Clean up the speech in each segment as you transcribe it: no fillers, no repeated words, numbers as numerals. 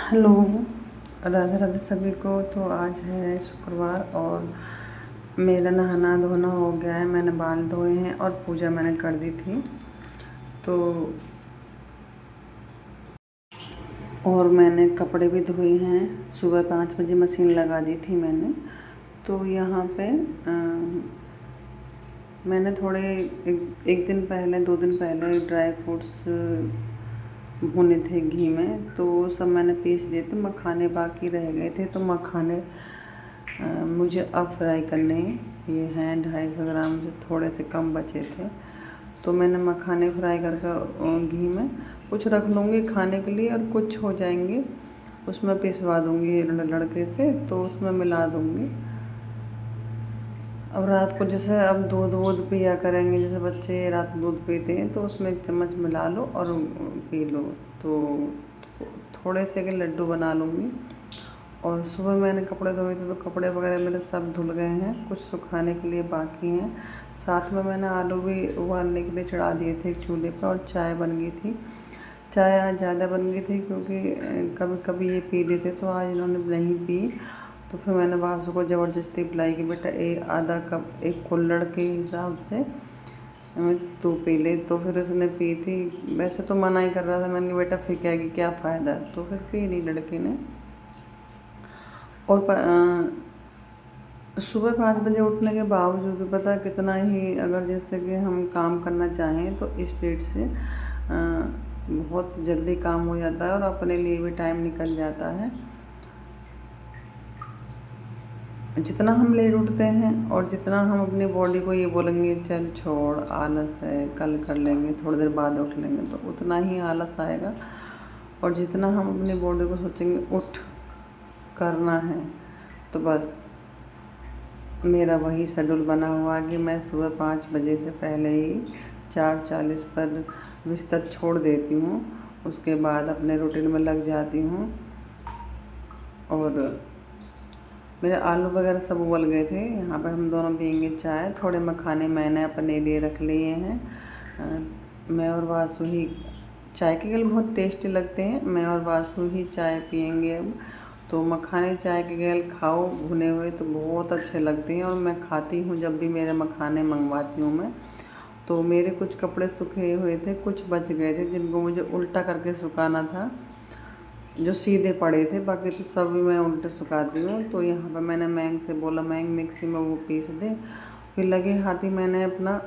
Hello, Radhe Radhe सभी को। तो आज है शुक्रवार और मेरा नहाना धोना हो गया है। मैंने बाल धोए हैं और पूजा मैंने कर दी थी। तो और मैंने कपड़े भी धोए हैं। सुबह 5 बजे मशीन लगा दी थी मैंने। तो यहाँ पे मैंने थोड़े एक दिन पहले 2 दिन पहले ड्राई फ्रूट्स भुने थे घी में, तो वो सब मैंने पीस दिए थे। मखाने बाकी रह गए थे, तो मखाने मुझे अब फ्राई करने ये हैं 250 ग्राम, जो थोड़े से कम बचे थे। तो मैंने मखाने फ्राई करके घी में कुछ रख लूँगी खाने के लिए और कुछ हो जाएंगे उसमें पिसवा दूँगी लड़के से, तो उसमें मिला दूँगी। अब रात को जैसे अब दूध वूध पिया करेंगे, जैसे बच्चे रात को दूध पीते हैं, तो उसमें 1 चम्मच मिला लो और पी लो। तो थोड़े से के लड्डू बना लूँगी। और सुबह मैंने कपड़े धोए थे, तो कपड़े वगैरह मेरे सब धुल गए हैं, कुछ सुखाने के लिए बाकी हैं। साथ में मैंने आलू भी उबालने के लिए चढ़ा दिए थे एक चूल्हे पर, और चाय बन गई थी। चाय आज ज़्यादा बन गई थी क्योंकि कभी कभी ये पी लेते, तो आज इन्होंने नहीं पी। तो फिर मैंने बासु को ज़बरदस्ती पिलाई कि बेटा आधा कप एक कुल्हड़ के हिसाब से तू पी ले। तो फिर उसने पी थी। वैसे तो मना ही कर रहा था, मैंने बेटा फेंकेगी क्या फ़ायदा, तो फिर पी ली लड़के ने। और सुबह 5 बजे उठने के बावजूद भी पता है कितना ही, अगर जैसे कि हम काम करना चाहें तो स्पीड से बहुत जल्दी काम हो जाता है और अपने लिए भी टाइम निकल जाता है। जितना हम लेट उठते हैं और जितना हम अपनी बॉडी को ये बोलेंगे चल छोड़, आलस है, कल कर लेंगे, थोड़ी देर बाद उठ लेंगे, तो उतना ही आलस आएगा। और जितना हम अपनी बॉडी को सोचेंगे उठ करना है, तो बस मेरा वही शेड्यूल बना हुआ कि मैं सुबह 5 बजे से पहले ही 4:40 पर बिस्तर छोड़ देती हूँ। उसके बाद अपने रूटीन में लग जाती हूँ। और मेरे आलू वगैरह सब उबल गए थे। यहाँ पे हम दोनों पियेंगे चाय। थोड़े मखाने मैंने अपने लिए रख लिए हैं। मैं और वासु ही चाय के गल बहुत टेस्टी लगते हैं। मैं और वासु ही चाय पियेंगे अब। तो मखाने चाय के गल खाओ भुने हुए तो बहुत अच्छे लगते हैं, और मैं खाती हूँ जब भी मेरे मखाने मंगवाती हूँ मैं। तो मेरे कुछ कपड़े सूखे हुए थे, कुछ बच गए थे जिनको मुझे उल्टा करके सुखाना था, जो सीधे पड़े थे। बाकी तो सब मैं उल्टे सुखाती हूँ। तो यहाँ पर मैंने मैंग से बोला मैंग मिक्सी में वो पीस दे। फिर लगे हाथ ही मैंने अपना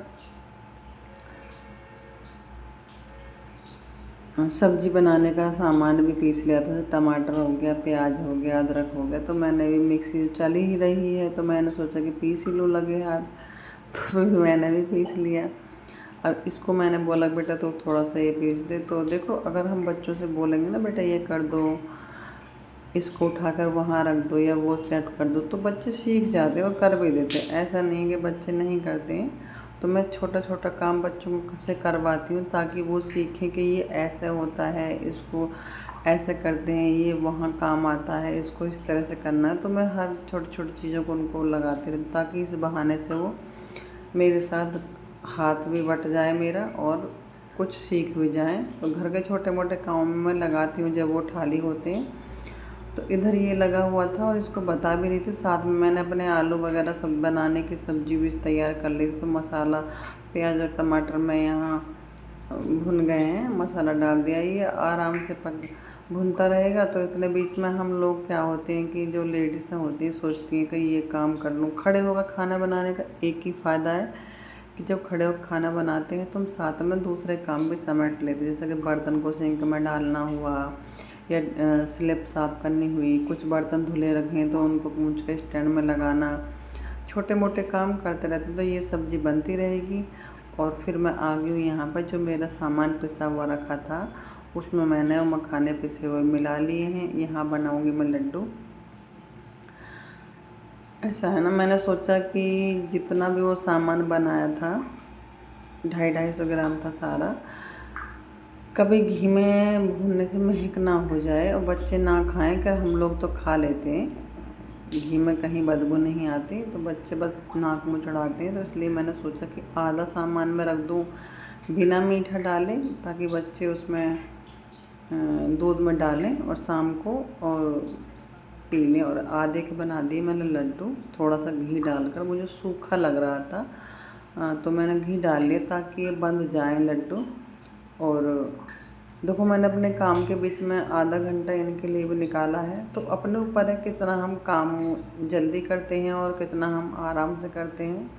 सब्जी बनाने का सामान भी पीस लिया था। टमाटर हो गया, प्याज हो गया, अदरक हो गया। तो मैंने भी मिक्सी चल ही रही है, तो मैंने सोचा कि पीस ही लूँ लगे हाथ। तो फिर मैंने भी पीस लिया। अब इसको मैंने बोला बेटा तो थोड़ा सा ये पीस दे। तो देखो, अगर हम बच्चों से बोलेंगे ना बेटा ये कर दो, इसको उठाकर वहाँ रख दो, या वो सेट कर दो, तो बच्चे सीख जाते हैं और कर भी देते हैं। ऐसा नहीं है कि बच्चे नहीं करते हैं। तो मैं छोटा छोटा काम बच्चों को से करवाती हूँ ताकि वो सीखें कि ये ऐसे होता है, इसको ऐसे करते हैं, ये वहाँ काम आता है, इसको इस तरह से करना है। तो मैं हर छोटी छोटी चीज़ों को उनको लगाती रहती हूँ ताकि इस बहाने से वो मेरे साथ हाथ भी बट जाए मेरा और कुछ सीख भी जाएँ। तो घर के छोटे मोटे कामों में मैं लगाती हूँ जब वो ठाली होते हैं। तो इधर ये लगा हुआ था और इसको बता भी रही थी। साथ में मैंने अपने आलू वगैरह सब बनाने की सब्जी भी तैयार कर ली थी। तो मसाला प्याज और टमाटर में यहाँ भुन गए हैं, मसाला डाल दिया। ये आराम से भुनता रहेगा। तो इतने बीच में हम लोग क्या होते हैं कि जो लेडीज़ होती हैं सोचती हैं कि ये काम कर लूँ। खड़े होकर खाना बनाने का एक ही फ़ायदा है कि जब खड़े होकर खाना बनाते हैं तो हम साथ में दूसरे काम भी समेट लेते हैं। जैसे कि बर्तन को सिंक में डालना हुआ, या स्लैब साफ़ करनी हुई, कुछ बर्तन धुले रखे हैं तो उनको पूंछ के स्टैंड में लगाना, छोटे मोटे काम करते रहते। तो ये सब्ज़ी बनती रहेगी। और फिर मैं आ गई हूँ यहाँ पर, जो मेरा सामान पिसा हुआ रखा था उसमें मैंने वो मखाने पिसे हुए मिला लिए हैं। यहाँ बनाऊँगी मैं लड्डू। ऐसा है ना, मैंने सोचा कि जितना भी वो सामान बनाया था 250 ग्राम था सारा, कभी घी में भूनने से महक ना हो जाए और बच्चे ना खाएं। कर हम लोग तो खा लेते हैं, घी में कहीं बदबू नहीं आती, तो बच्चे बस नाक मुँह चढ़ाते हैं। तो इसलिए मैंने सोचा कि आधा सामान में रख दूँ बिना मीठा डाले, ताकि बच्चे उसमें दूध में डालें और शाम को और पी लें। और आधे के बना दिए मैंने लड्डू, थोड़ा सा घी डालकर, मुझे सूखा लग रहा था तो मैंने घी डाल लिया ताकि ये बंध जाए लड्डू। और देखो मैंने अपने काम के बीच में आधा घंटा इनके लिए भी निकाला है। तो अपने ऊपर है कितना हम काम जल्दी करते हैं और कितना हम आराम से करते हैं।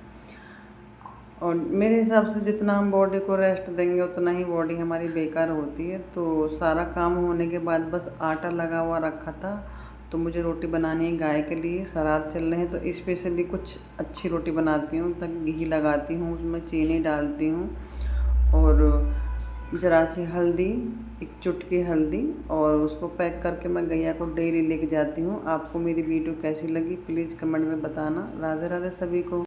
और मेरे हिसाब से जितना हम बॉडी को रेस्ट देंगे उतना ही बॉडी हमारी बेकार होती है। तो सारा काम होने के बाद बस आटा लगा हुआ रखा था, तो मुझे रोटी बनानी है गाय के लिए, श्राद्ध चल रहे हैं तो स्पेशली कुछ अच्छी रोटी बनाती हूँ। तक घी लगाती हूँ, उसमें चीनी डालती हूँ और ज़रा सी हल्दी, एक चुटकी हल्दी, और उसको पैक करके मैं गैया को डेली लेके जाती हूँ। आपको मेरी वीडियो कैसी लगी प्लीज़ कमेंट में बताना। राधे राधे सभी को।